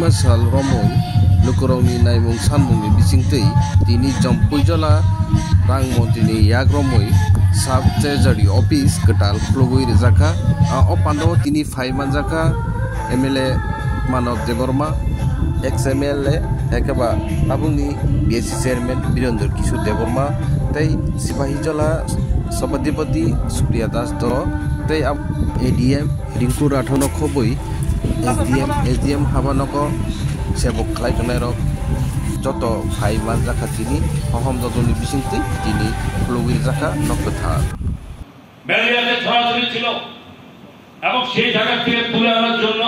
masal romoi lukurongni naimung sanmungni bisingtui tini jampuijala rangmontini yak romoi sub treasury office ketal klogoi rijaka o pando tini phaimanjaka MLA Manov Deborma ex-MLA ekaba abungni BSC chairman Birendra Kishore Deborma tei Sipahijala Sabadipati Supriya Das Doro tei ADM Rinku Rathono khoboi SDM habanoko sebok khlaitonai rok joto phaiman jaka tini ohom jotoni bisingti tini klogoi jaka nokotha ম্যালেরিয়াতে ছড়াছড়ি ছিল এবং সেই জায়গা থেকে তুলে আনার জন্য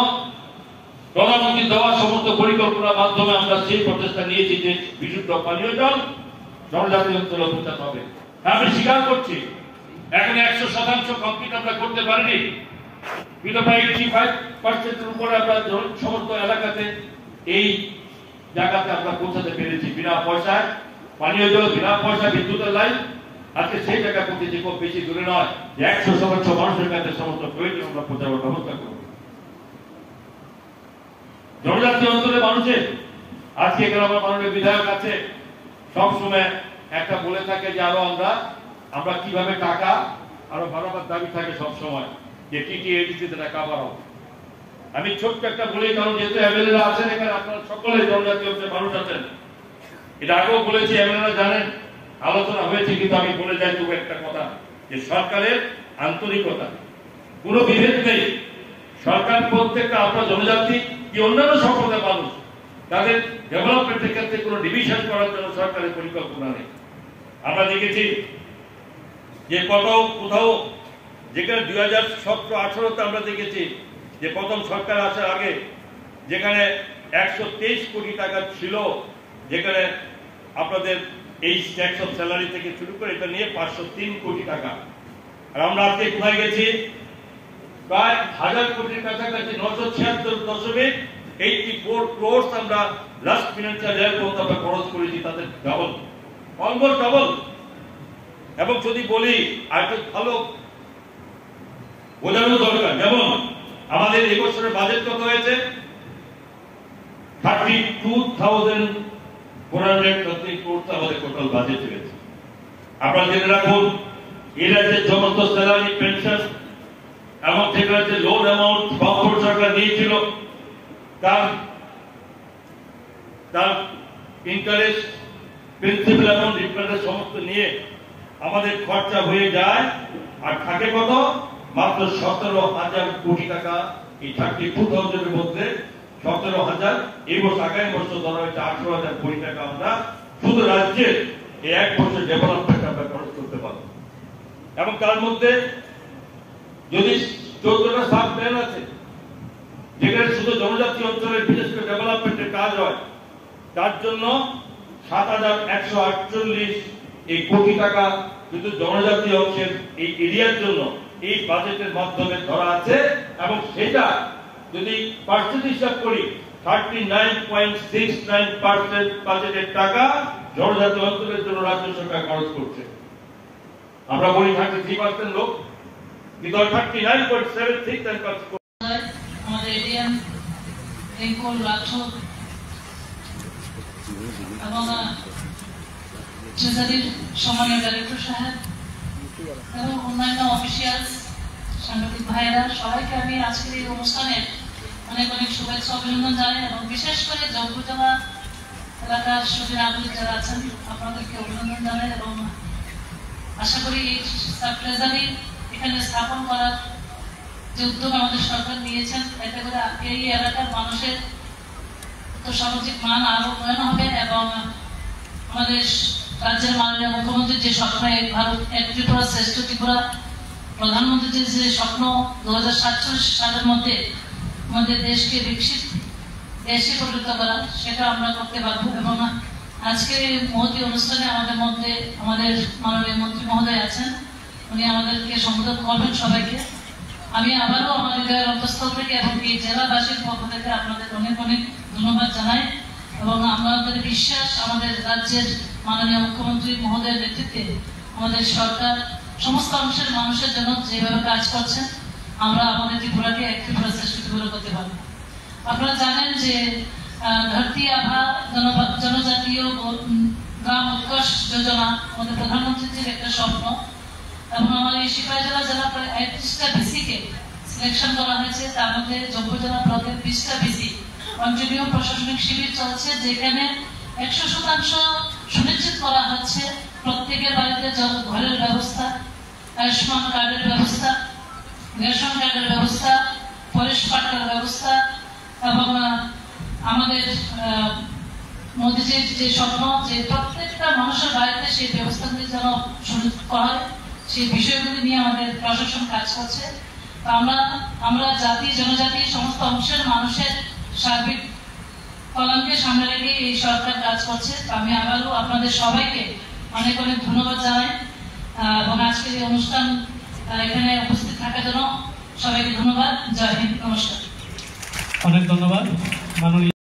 প্রধানমন্ত্রী দেওয়া সমস্ত পরিকল্পনার মাধ্যমে আমরা সেই প্রচেষ্টা নিয়েছি যে বিশুদ্ধ পানীয় জল জনজাতি অঞ্চলে পৌঁছাতে হবে। আমি স্বীকার করছি এখন 100% কমপ্লিট আমরা করতে পারিনি, কিন্তু 85% উপরে আমরা সমস্ত এলাকাতে এই জায়গাতে আমরা পৌঁছাতে পেরেছি বিনা পয়সায় পানীয় জল, বিনা পয়সায় বিদ্যুতের লাইন। আজকে সেই জায়গা পৌঁছেছি, খুব বেশি দূরে নয়, 100% মানুষের কাছে সমস্ত প্রয়োজন আমরা পৌঁছাবার ব্যবস্থা করব। জনজাতি অঞ্চলের মানুষের আজকে এখানে আমার মাননীয় বিধায়ক আছে, সবসময় একটা বলে থাকে যে আরো আমরা কিভাবে টাকা আরো বাড়াবার দাবি থাকে সবসময় যে TTADC-তে টাকা বাড়াও। আমি ছোট্ট একটা বলি, কারণ যেহেতু MLA আছেন এখানে, আপনারা সকলে জনজাতি অঞ্চলের মানুষ আছেন, এটা আগেও বলেছি, MLA জানেন, আলোচনা হয়েছে, কিন্তু আমি বলে যাই তবু একটা কথা যে সরকারের আন্তরিকতা, কোনো বিভেদ নেই। সরকার প্রত্যেকটা আপনার জনজাতি কি অন্যান্য সম্প্রদায়ের মানুষ তাদের ডেভেলপমেন্টের ক্ষেত্রে কোনো ডিভিশন করার জন্য সরকারের পরিকল্পনা নেই। আমরা দেখেছি যে কোথাও যেখানে 2017-18-তে আমরা দেখেছি যে প্রথম সরকার আসার আগে যেখানে 123 কোটি টাকা ছিল, যেখানে আপনাদের এই ট্যাক্স অফ স্যালারি থেকে শুরু করে এটা নিয়ে 503 কোটি টাকা। আর আমরা আজকে কোথায় গেছি? প্রায় 1000 কোটির কাছাকাছি, 976.84 crores আমরা লাস্ট ফিনান্সিয়াল ইয়ার পর্যন্ত আমরা খরচ করেছি, তাদের ডাবল, অলমোস্ট ডাবল। এবং যদি বলি আর একটু ভালো বোঝানো দরকার, যেমন আমাদের এই বছরের বাজেট কত হয়েছে? 32,430 crores আমাদের টোটাল বাজেট হয়েছে। আপনারা জেনে রাখুন, এর যে সমস্ত স্যালারি, পেনশন এবং যেগুলো যে লোন অ্যামাউন্ট বামফ্রন্ট সরকার নিয়েছিল তার ইন্টারেস্ট, প্রিন্সিপাল এবং ডিফারেন্স সমস্ত নিয়ে আমাদের খরচা হয়ে যায়। আর থাকে কত? মাত্র 17,000 কোটি টাকা। এই 32,000-এর মধ্যে 17,000 এই বছর, আগামী বছর ধরা হয়েছে 18,000 কোটি টাকা আমরা শুধু রাজ্যের এই এক বছর ডেভেলপমেন্ট আমরা খরচ করতে পারবো। এবং তার মধ্যে যদি 14টা সাব প্ল্যান আছে যেখানে শুধু জনজাতি অঞ্চলের বিশেষ করে ডেভেলপমেন্টের কাজ হয়, তার জন্য 7,148 এই কোটি টাকা শুধু জনজাতি অংশের এই এরিয়ার জন্য এই বাজেটের মাধ্যমে ধরা আছে। এবং সেটা যদি পার্সেন্ট হিসাব করি 39.69% বাজেটের টাকা জনজাতি অঞ্চলের জন্য রাজ্য সরকার খরচ করছে। আমরা বলি 33% লোক, কিন্তু 39.76% আমাদের এডিএম রিঙ্কুল রাঠোর এবং ট্রেজারির সম্মানীয় ডাইরেক্টর সাহেব এবং অন্যান্য অফিসিয়ালস, সাংবাদিক ভাইয়েরা, সবাইকে আমি আজকের এই অনুষ্ঠানের অনেক অনেক শুভেচ্ছা অভিনন্দন জানাই। এবং বিশেষ করে জম্পুজলা এলাকার সুধী নাগরিক যারা আছেন আপনাদেরকে অভিনন্দন জানাই। এবং আশা করি এই সাব ট্রেজারি এখানে স্থাপন করার যে উদ্যোগ আমাদের সরকার নিয়েছেন, এতে করে এই এলাকার মানুষের সামাজিক মান আরো উন্নয়ন হবে। এবং আমাদের রাজ্যের মাননীয় মুখ্যমন্ত্রীর যে স্বপ্ন, এক ভারত এক ত্রিপুরা শ্রেষ্ঠ ত্রিপুরা, প্রধানমন্ত্রীর যে স্বপ্ন 2047 সালের মধ্যে আমাদের দেশকে বিকশিত দেশে পরিণত করা, সেটা আমরা করতে পারবো। এবং আজকে মহতী অনুষ্ঠানে আমাদের মধ্যে আমাদের মাননীয় মন্ত্রী মহোদয় আছেন, উনি আমাদেরকে সম্বোধন করবেন সবাইকে। আমি আবারও আমাদের অন্তঃস্থল থেকে এবং এই জেলাবাসীর পক্ষ থেকে আপনাদের অনেক অনেক ধন্যবাদ জানাই। এবং আমাদের বিশ্বাস, আমাদের রাজ্যের মাননীয় মুখ্যমন্ত্রী মহোদয়ের নেতৃত্বে আমাদের সরকার সমস্ত অংশের মানুষের জন্য যেভাবে কাজ করছেন, আমরা আমাদের ত্রিপুরাকে এক ত্রিপুরা শ্রেষ্ঠ ত্রিপুরা করতে পারবো। আপনারা জানেন যে ধরতি আভা জনজাতীয় গ্রাম উৎকর্ষ যোজনা আমাদের প্রধানমন্ত্রীর একটা স্বপ্ন, এবং আমাদের এই সিপাহীজলা জেলা প্রায় ৩১টা বিসিকে সিলেকশন করা হয়েছে। তার মধ্যে জম্মু জেলা ব্লকের 20টা বিসি কন্টিনিউ প্রশাসনিক শিবির চলছে, যেখানে 100% সুনিশ্চিত করা হচ্ছে প্রত্যেকের বাড়িতে ঘরের ব্যবস্থা, আয়ুষ্মান কার্ডের ব্যবস্থা, রেশন কার্ডের ব্যবস্থা, পরিশ পাট্টার ব্যবস্থা, এবং আমাদের মোদীজির যে স্বপ্ন যে প্রত্যেকটা মানুষের বাড়িতে সেই ব্যবস্থাগুলি যেন সুনিশ্চিত করা হয়, সেই বিষয়গুলি নিয়ে আমাদের প্রশাসন কাজ করছে। আমরা জাতি জনজাতি সমস্ত অংশের মানুষের সার্বিক কল্যাণকে সামনে রেখে এই সরকার কাজ করছে। আমি আবারও আপনাদের সবাইকে অনেক অনেক ধন্যবাদ জানাই, এবং আজকের এই অনুষ্ঠান এখানে উপস্থিত থাকার জন্য সবাইকে ধন্যবাদ। জয় হিন্দ, নমস্কার। অনেক ধন্যবাদ মাননীয়